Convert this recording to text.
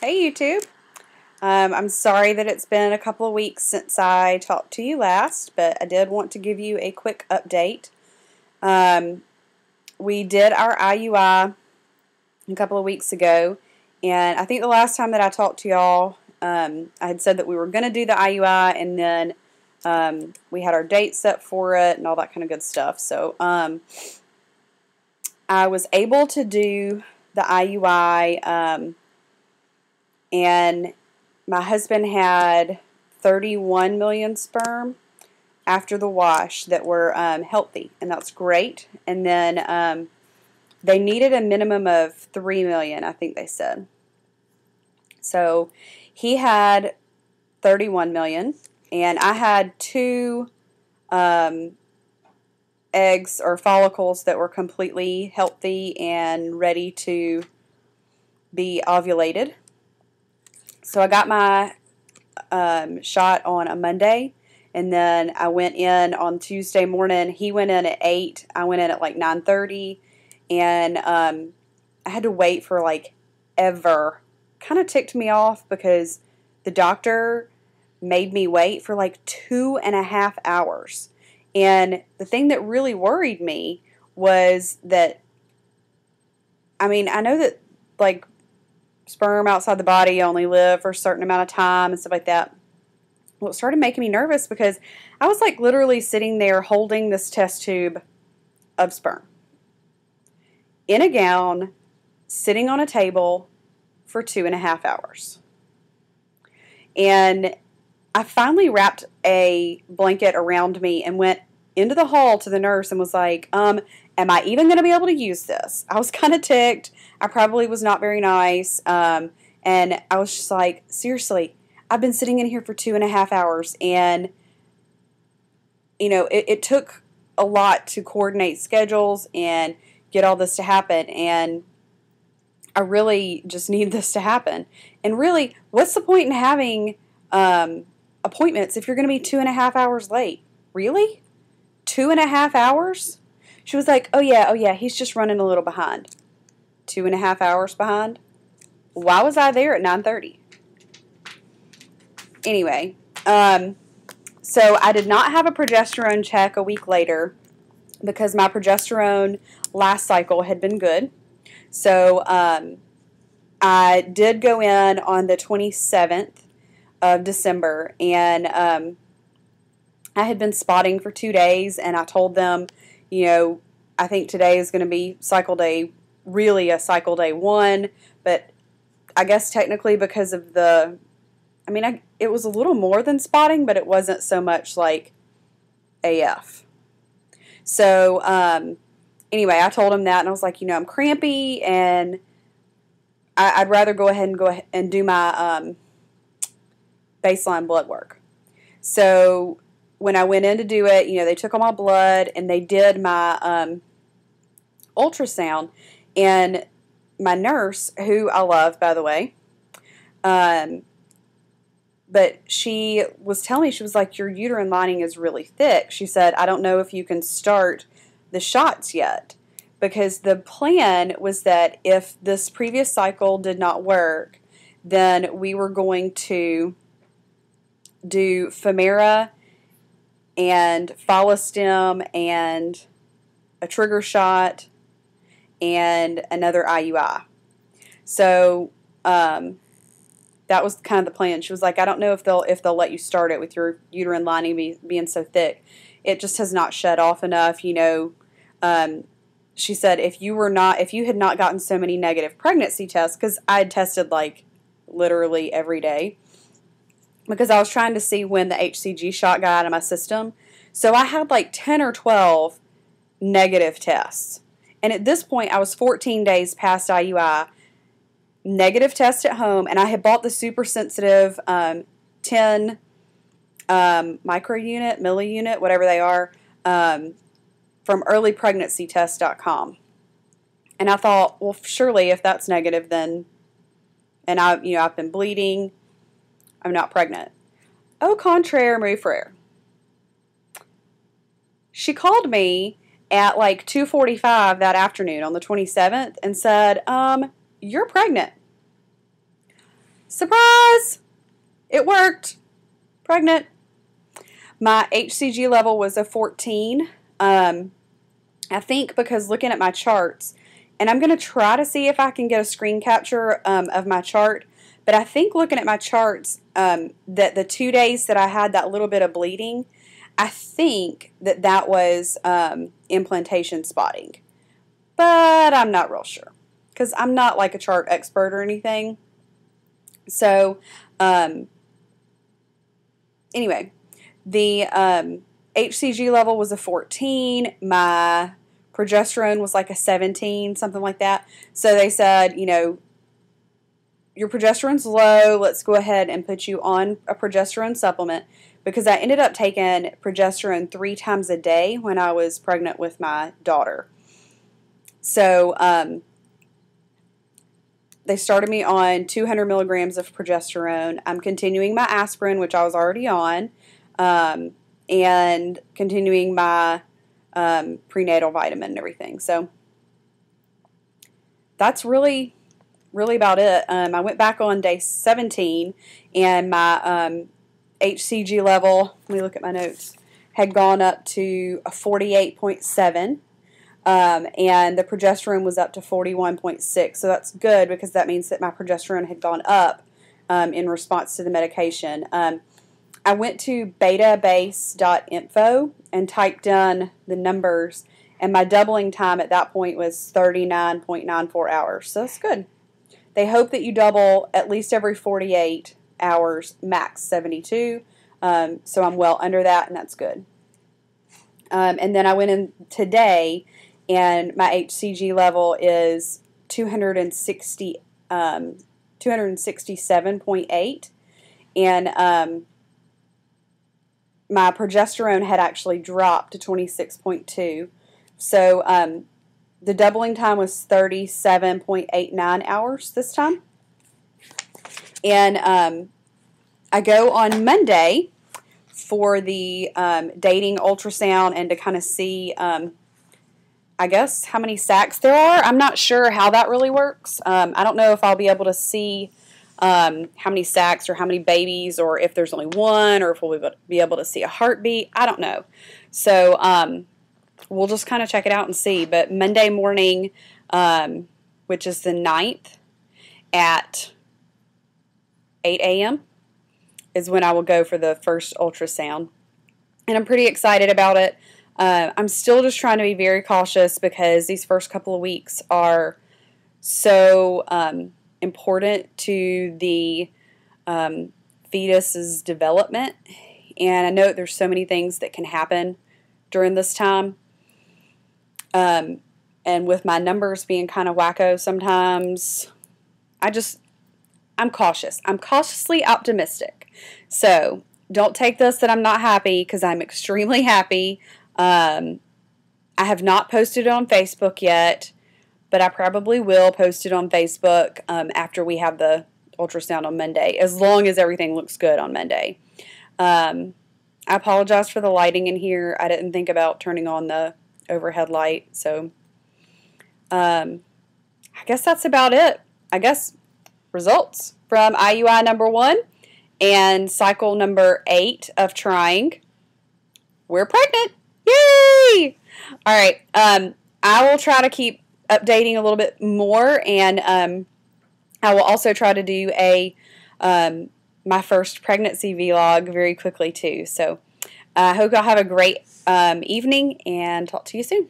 Hey YouTube. I'm sorry that it's been a couple of weeks since I talked to you last, but I did want to give you a quick update. We did our IUI a couple of weeks ago, and I think the last time that I talked to y'all, I had said that we were going to do the IUI, and then we had our date set for it and all that kind of good stuff. So I was able to do the IUI, and my husband had 31 million sperm after the wash that were healthy, and that's great. And then they needed a minimum of 3 million, I think they said. So he had 31 million, and I had two eggs or follicles that were completely healthy and ready to be ovulated. So I got my shot on a Monday, and then I went in on Tuesday morning. He went in at 8. I went in at like 9:30, and I had to wait for like ever. Kind of ticked me off because the doctor made me wait for like 2.5 hours. And the thing that really worried me was that, I mean, I know that like sperm outside the body only live for a certain amount of time and stuff like that. Well, it started making me nervous because I was like literally sitting there holding this test tube of sperm in a gown, sitting on a table for 2.5 hours. And I finally wrapped a blanket around me and went into the hall to the nurse and was like, am I even going to be able to use this? I was kind of ticked. I probably was not very nice. And I was just like, seriously, I've been sitting in here for 2.5 hours. And, you know, it took a lot to coordinate schedules and get all this to happen. And I really just need this to happen. And really, what's the point in having appointments if you're going to be 2.5 hours late? Really? 2.5 hours? She was like, oh yeah, he's just running a little behind. 2.5 hours behind? Why was I there at 9:30? Anyway, so I did not have a progesterone check a week later because my progesterone last cycle had been good. So I did go in on the 27th of December, and I had been spotting for 2 days, and I told them, you know, I think today is going to be cycle day, really a cycle day 1, but I guess technically because of the, I mean, it was a little more than spotting, but it wasn't so much like AF. So anyway, I told him that, and I was like, you know, I'm crampy, and I'd rather go ahead and do my baseline blood work. So when I went in to do it, you know, they took all my blood and they did my ultrasound. And my nurse, who I love, by the way, but she was telling me, she was like, your uterine lining is really thick. She said, I don't know if you can start the shots yet. Because the plan was that if this previous cycle did not work, then we were going to do Femera and Follistim and a trigger shot and another IUI. So that was kind of the plan. She was like, I don't know if they'll let you start it with your uterine lining being so thick. It just has not shed off enough, you know. She said if you had not gotten so many negative pregnancy tests, because I had tested like literally every day, because I was trying to see when the HCG shot got out of my system. So I had like 10 or 12 negative tests. And at this point, I was 14 days past IUI, negative test at home, and I had bought the super sensitive 10 microunit, milliunit, whatever they are, from earlypregnancytest.com. And I thought, well, surely if that's negative, then, and I've been bleeding, I'm not pregnant. Au contraire, muy frere. She called me at like 2:45 that afternoon on the 27th and said, you're pregnant. Surprise! It worked. Pregnant. My HCG level was a 14. I think because looking at my charts, and I'm going to try to see if I can get a screen capture of my chart, but I think looking at my charts, that the 2 days that I had that little bit of bleeding, I think that was implantation spotting. But I'm not real sure because I'm not like a chart expert or anything. So, anyway, the HCG level was a 14. My progesterone was like a 17, something like that. So they said, you know, your progesterone's low. Let's go ahead and put you on a progesterone supplement, because I ended up taking progesterone 3 times a day when I was pregnant with my daughter. So they started me on 200 milligrams of progesterone. I'm continuing my aspirin, which I was already on, and continuing my prenatal vitamin and everything. So that's really about it. I went back on day 17, and my HCG level, let me look at my notes, had gone up to a 48.7. And the progesterone was up to 41.6. So that's good, because that means that my progesterone had gone up in response to the medication. I went to betabase.info and typed in the numbers, and my doubling time at that point was 39.94 hours. So that's good. They hope that you double at least every 48 hours, max 72. So I'm well under that, and that's good. And then I went in today, and my HCG level is 267.8, and my progesterone had actually dropped to 26.2. So the doubling time was 37.89 hours this time. And I go on Monday for the dating ultrasound, and to kind of see, I guess, how many sacs there are. I'm not sure how that really works. I don't know if I'll be able to see how many sacs or how many babies, or if there's only one, or if we'll be able to see a heartbeat. I don't know. So we'll just kind of check it out and see. But Monday morning, which is the 9th, at 8 a.m. is when I will go for the first ultrasound. And I'm pretty excited about it. I'm still just trying to be very cautious, because these first couple of weeks are so important to the fetus's development. And I know there's so many things that can happen during this time. And with my numbers being kind of wacko sometimes, I'm cautious. I'm cautiously optimistic. So don't take this that I'm not happy, because I'm extremely happy. I have not posted it on Facebook yet, but I probably will post it on Facebook after we have the ultrasound on Monday, as long as everything looks good on Monday. I apologize for the lighting in here. I didn't think about turning on the overhead light. So I guess that's about it. I guess results from IUI number 1 and cycle number 8 of trying. We're pregnant. Yay! All right. I will try to keep updating a little bit more, and I will also try to do a my first pregnancy vlog very quickly too. So I hope y'all have a great evening, and talk to you soon.